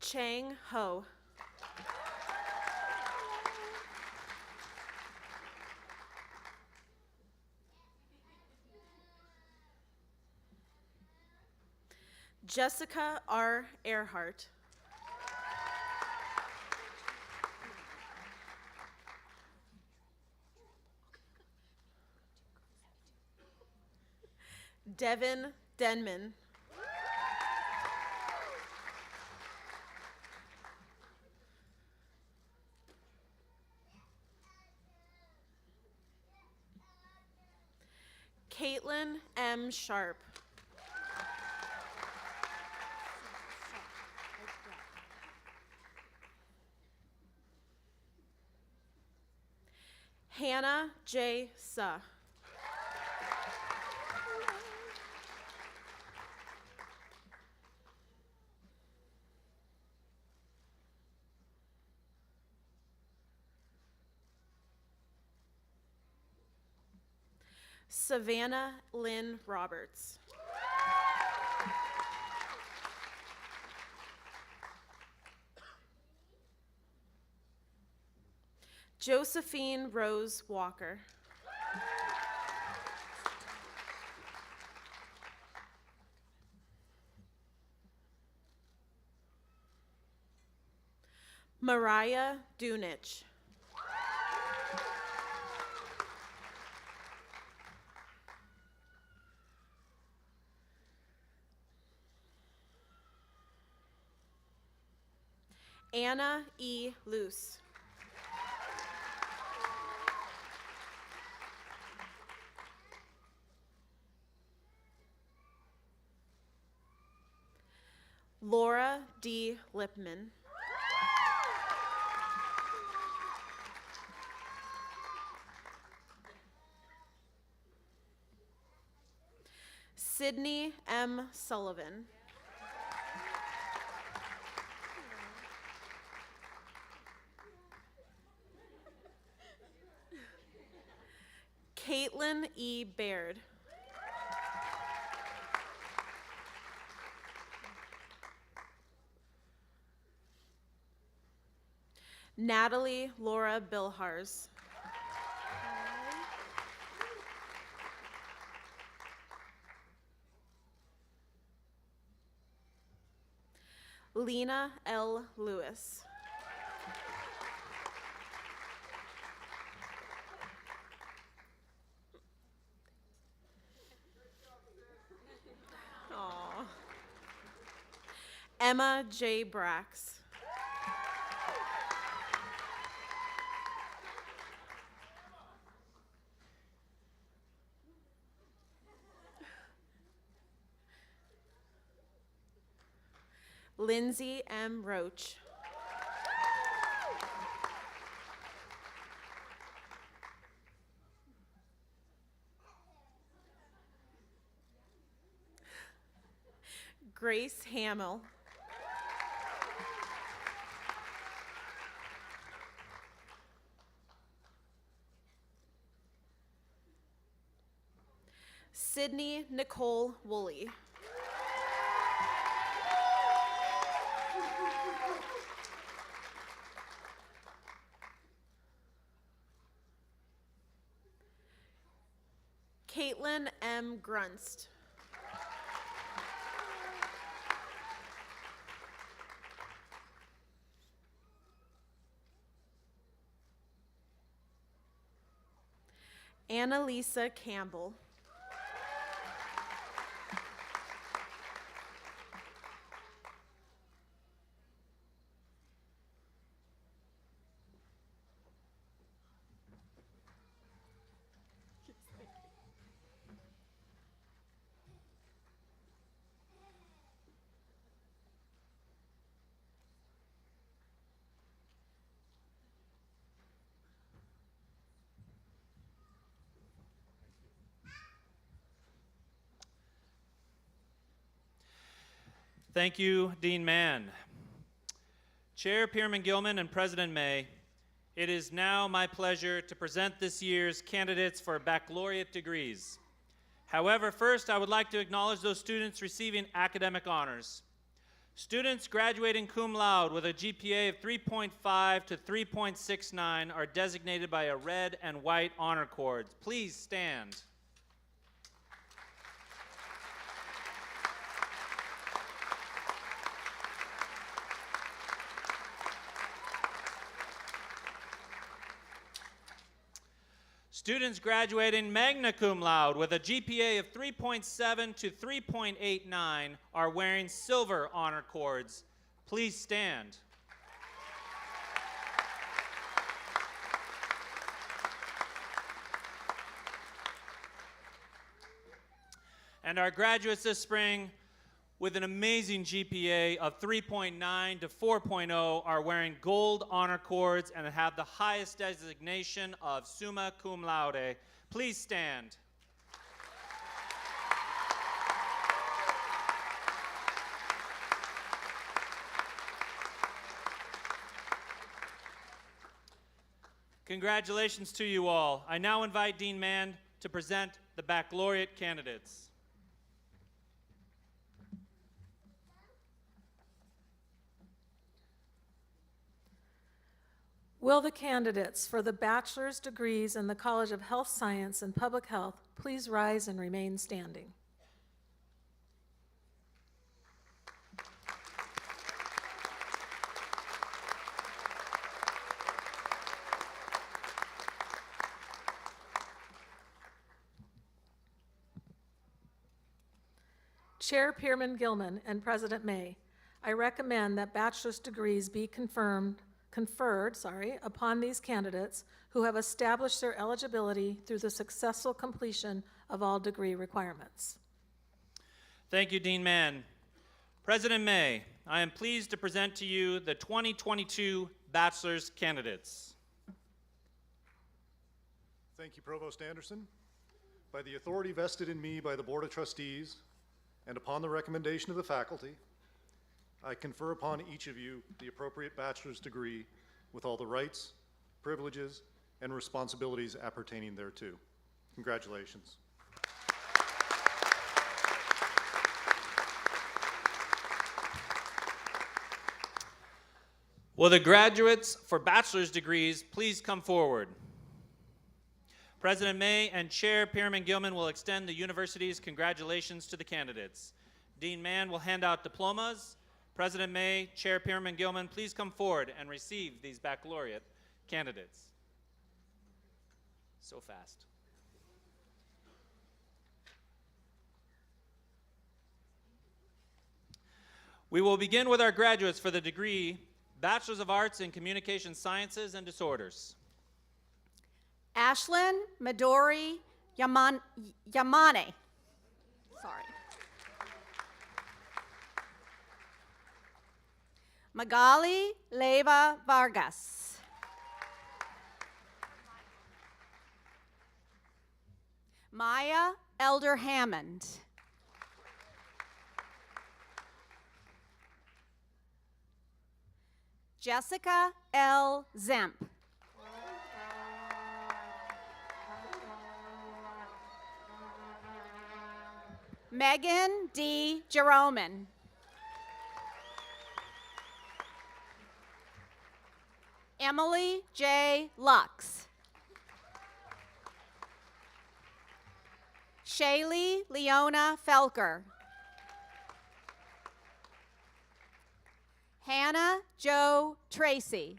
Chang Ho. Jessica R. Earhart. Devin Denman. Caitlin M. Sharp. Hannah J. Suh. Savannah Lynn Roberts. Josephine Rose Walker. Mariah Dunich. Anna E. Luce. Laura D. Lipman. Sydney M. Sullivan. Caitlin E. Baird. Natalie Laura Bilhars. Lena L. Lewis. Aw. Emma J. Brax. Lindsay M. Roach. Grace Hamill. Sydney Nicole Woolley. Caitlin M. Grunst. Annalisa Campbell. Thank you, Dean Mann. Chair Pierman Gilman and President May, it is now my pleasure to present this year's candidates for baccalaureate degrees. However, first I would like to acknowledge those students receiving academic honors. Students graduating cum laude with a GPA of 3.5 to 3.69 are designated by a red and white honor cord. Please stand. Students graduating magna cum laude with a GPA of 3.7 to 3.89 are wearing silver honor cords. Please stand. And our graduates this spring with an amazing GPA of 3.9 to 4.0 are wearing gold honor cords and have the highest designation of summa cum laude. Please stand. Congratulations to you all. I now invite Dean Mann to present the baccalaureate candidates. Will the candidates for the bachelor's degrees in the College of Health Science and Public Health please rise and remain standing? Chair Pierman Gilman and President May, I recommend that bachelor's degrees be conferred upon these candidates who have established their eligibility through the successful completion of all degree requirements. Thank you, Dean Mann. President May, I am pleased to present to you the 2022 bachelor's candidates. Thank you, Provost Anderson. By the authority vested in me by the Board of Trustees and upon the recommendation of the faculty, I confer upon each of you the appropriate bachelor's degree with all the rights, privileges, and responsibilities appertaining thereto. Congratulations. Will the graduates for bachelor's degrees please come forward? President May and Chair Pierman Gilman will extend the university's congratulations to the candidates. Dean Mann will hand out diplomas. President May, Chair Pierman Gilman, please come forward and receive these baccalaureate candidates. So fast. We will begin with our graduates for the degree Bachelor's of Arts in Communication Sciences and Disorders. Ashlyn Midori Yamane. Sorry. Magali Leva Vargas. Maya Elder Hammond. Jessica L. Zemp. Megan D. Jeroman. Emily J. Lux. Shaylee Leona Felker. Hannah Jo Tracy.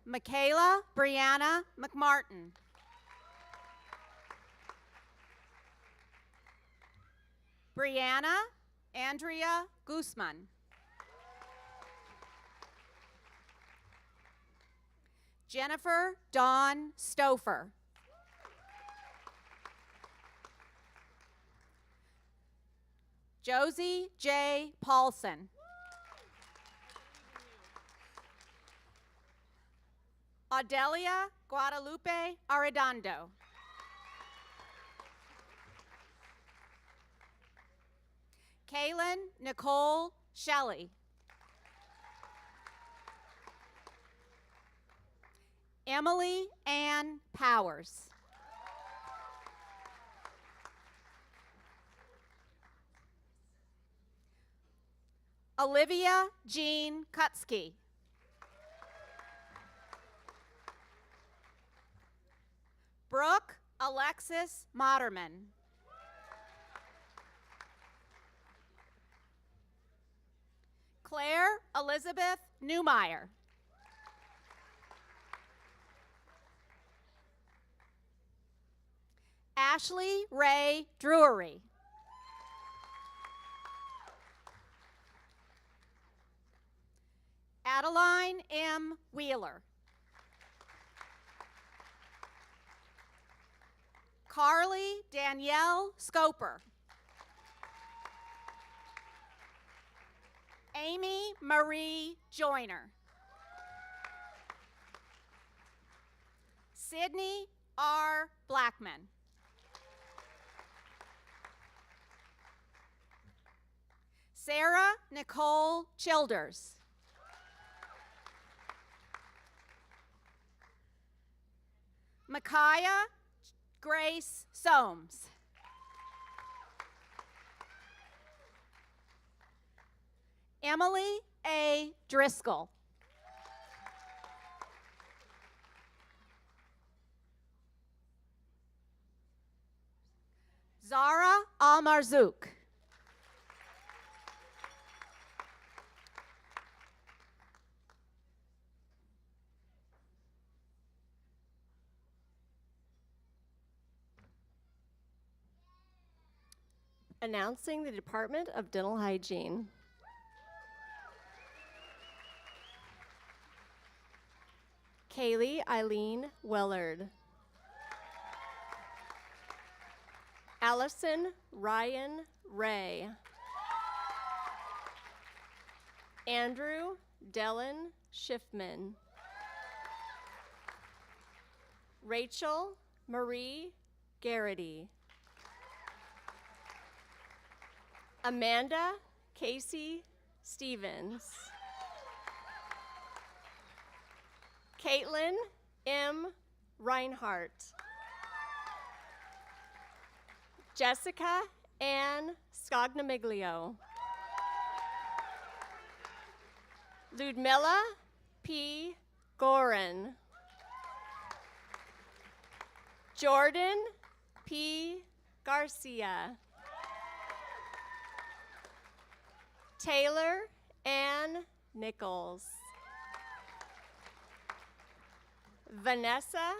Michaela Brianna McMartin. Brianna Andrea Guzman. Jennifer Dawn Stouffer. Josie J. Paulson. Adelia Guadalupe Arredondo. Kaylin Nicole Shelley. Emily Ann Powers. Olivia Jean Kutsky. Brooke Alexis Moderman. Claire Elizabeth Newmeyer. Ashley Ray Drury. Adeline M. Wheeler. Carly Danielle Scoper. Amy Marie Joyner. Sydney R. Blackman. Sarah Nicole Childers. Micaiah Grace Soames. Emily A. Driscoll. Zara Almarzouk. Announcing the Department of Dental Hygiene. Kaylee Eileen Willard. Allison Ryan Ray. Andrew Dellen Schiffman. Rachel Marie Garrity. Amanda Casey Stevens. Caitlin M. Reinhardt. Jessica Ann Scognamiglio. Ludmilla P. Gorin. Jordan P. Garcia. Taylor Ann Nichols. Vanessa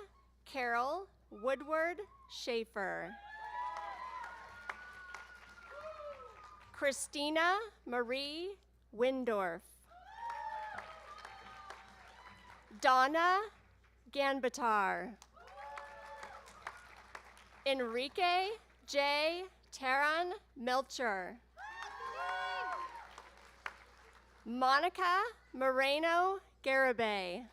Carol Woodward Schaefer. Christina Marie Windorf. Donna Ganbatar. Enrique J. Taran Melcher. Monica Moreno Garibay.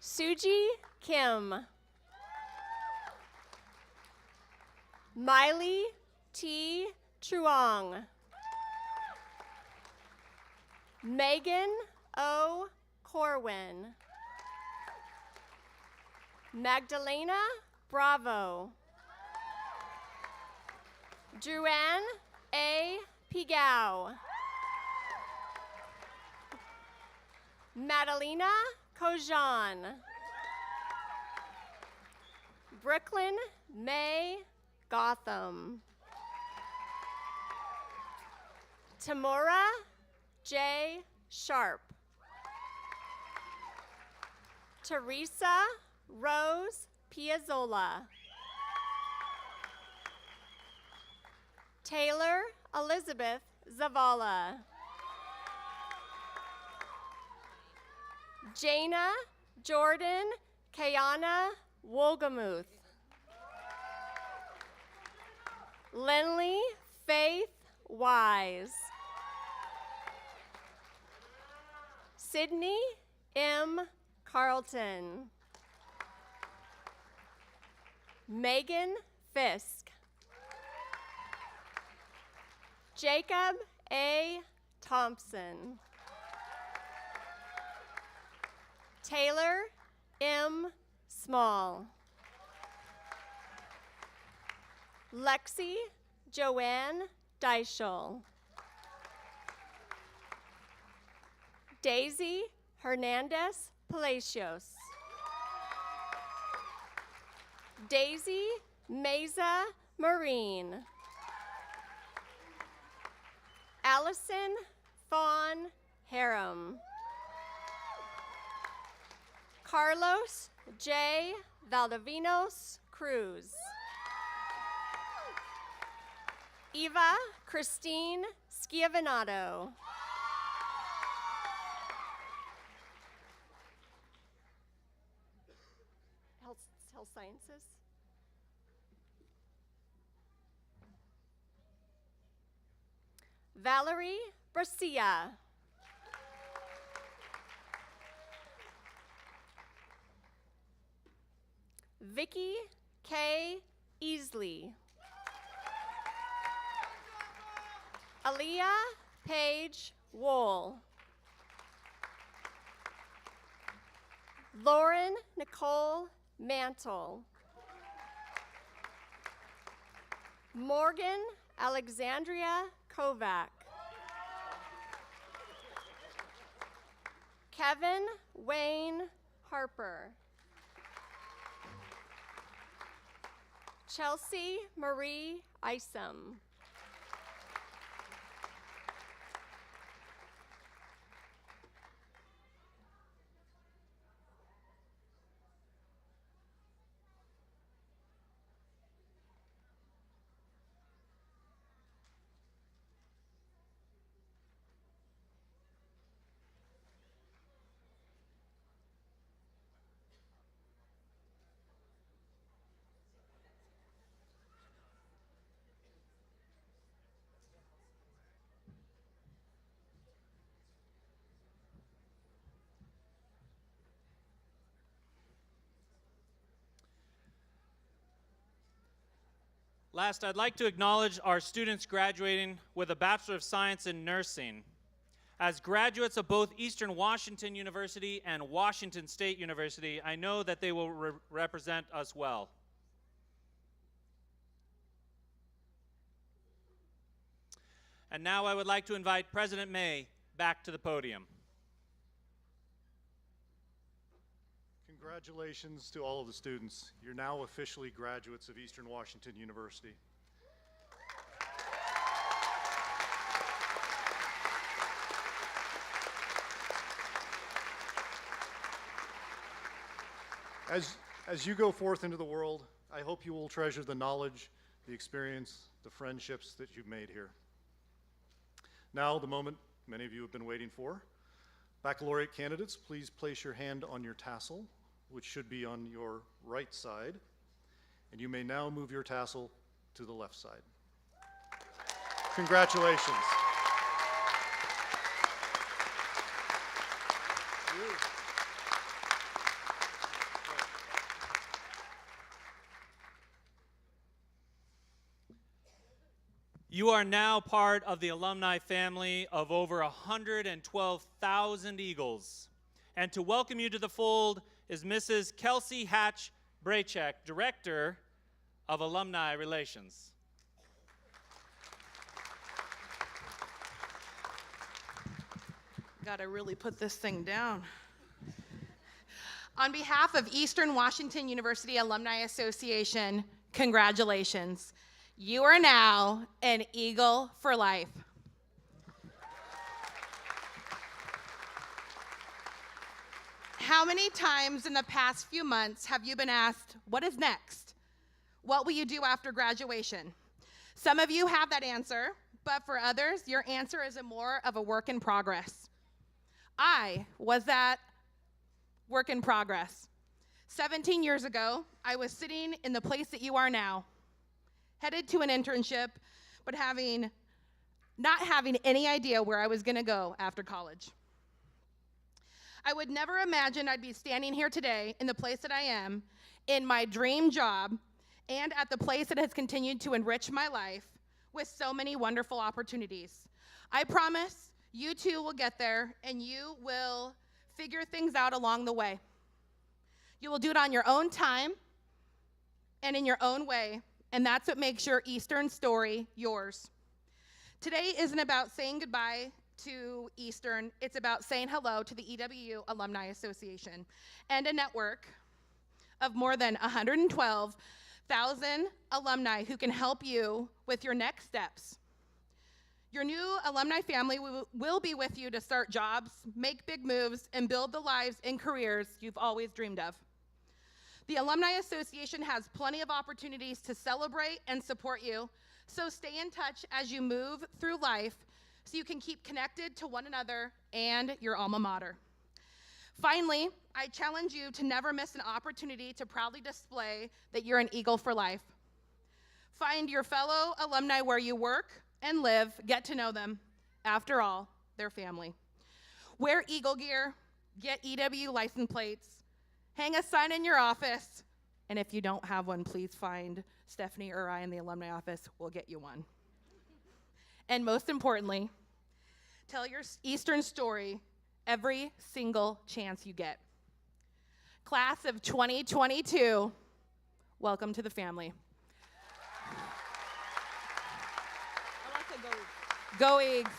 Suji Kim. Miley T. Truong. Megan O. Corwin. Magdalena Bravo. Druanne A. Pigao. Madalena Kojan. Brooklyn May Gotham. Tamora J. Sharp. Teresa Rose Piazzolla. Taylor Elizabeth Zavala. Jana Jordan Kayana Wolgamuth. Lindley Faith Wise. Sydney M. Carlton. Megan Fisk. Jacob A. Thompson. Taylor M. Small. Lexi Joanne Deichel. Daisy Hernandez Palacios. Daisy Meza Marine. Allison Fawn Harem. Carlos J. Valdivinos Cruz. Eva Christine Schiavinato. Health Sciences. Valerie Bracia. Vicky K. Easley. Aaliyah Paige Wool. Lauren Nicole Mantle. Morgan Alexandria Kovac. Kevin Wayne Harper. Chelsea Marie Isom. Last, I'd like to acknowledge our students graduating with a Bachelor of Science in Nursing. As graduates of both Eastern Washington University and Washington State University, I know that they will represent us well. And now I would like to invite President May back to the podium. Congratulations to all of the students. You're now officially graduates of Eastern Washington University. As you go forth into the world, I hope you will treasure the knowledge, the experience, the friendships that you've made here. Now, the moment many of you have been waiting for. Baccalaureate candidates, please place your hand on your tassel, which should be on your right side, and you may now move your tassel to the left side. Congratulations. You are now part of the alumni family of over 112,000 Eagles. And to welcome you to the fold is Mrs. Kelsey Hatch Braychek, Director of Alumni Relations. Gotta really put this thing down. On behalf of Eastern Washington University Alumni Association, congratulations. You are now an Eagle for life. How many times in the past few months have you been asked, what is next? What will you do after graduation? Some of you have that answer, but for others, your answer is more of a work in progress. I was that work in progress. 17 years ago, I was sitting in the place that you are now, headed to an internship, but not having any idea where I was gonna go after college. I would never imagine I'd be standing here today in the place that I am, in my dream job, and at the place that has continued to enrich my life with so many wonderful opportunities. I promise you too will get there, and you will figure things out along the way. You will do it on your own time and in your own way, and that's what makes your Eastern story yours. Today isn't about saying goodbye to Eastern, it's about saying hello to the EWU Alumni Association and a network of more than 112,000 alumni who can help you with your next steps. Your new alumni family will be with you to start jobs, make big moves, and build the lives and careers you've always dreamed of. The Alumni Association has plenty of opportunities to celebrate and support you, so stay in touch as you move through life so you can keep connected to one another and your alma mater. Finally, I challenge you to never miss an opportunity to proudly display that you're an Eagle for life. Find your fellow alumni where you work and live, get to know them. After all, they're family. Wear Eagle gear, get EW license plates, hang a sign in your office, and if you don't have one, please find Stephanie or I in the alumni office. We'll get you one. And most importantly, tell your Eastern story every single chance you get. Class of 2022, welcome to the family. Go Eags.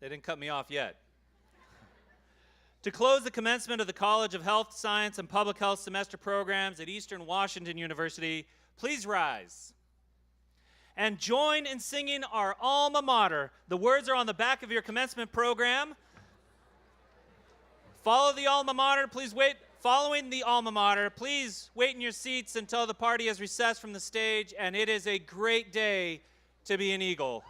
They didn't cut me off yet. To close the commencement of the College of Health Science and Public Health semester programs at Eastern Washington University, please rise and join in singing our alma mater. The words are on the back of your commencement program. Follow the alma mater, please wait. Following the alma mater, please wait in your seats until the party has recessed from the stage, and it is a great day to be an Eagle.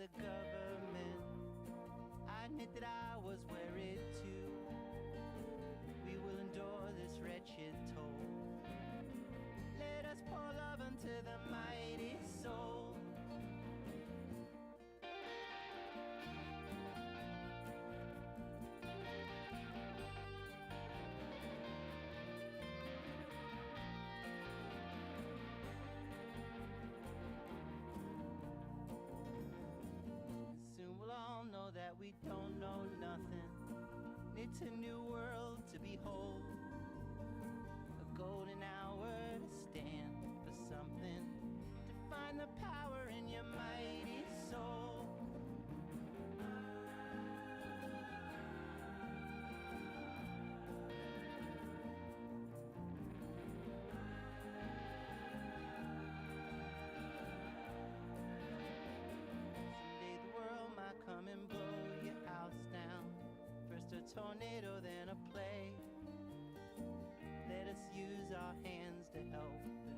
the government. I admit that I was worried too. We will endure this wretched toll. Let us pour love unto the mighty soul. Soon we'll all know that we don't know nothing. It's a new world to behold. A golden hour to stand for something. To find the power in your mighty soul. Someday the world might come and blow your house down. First a tornado, then a plague. Let us use our hands to help the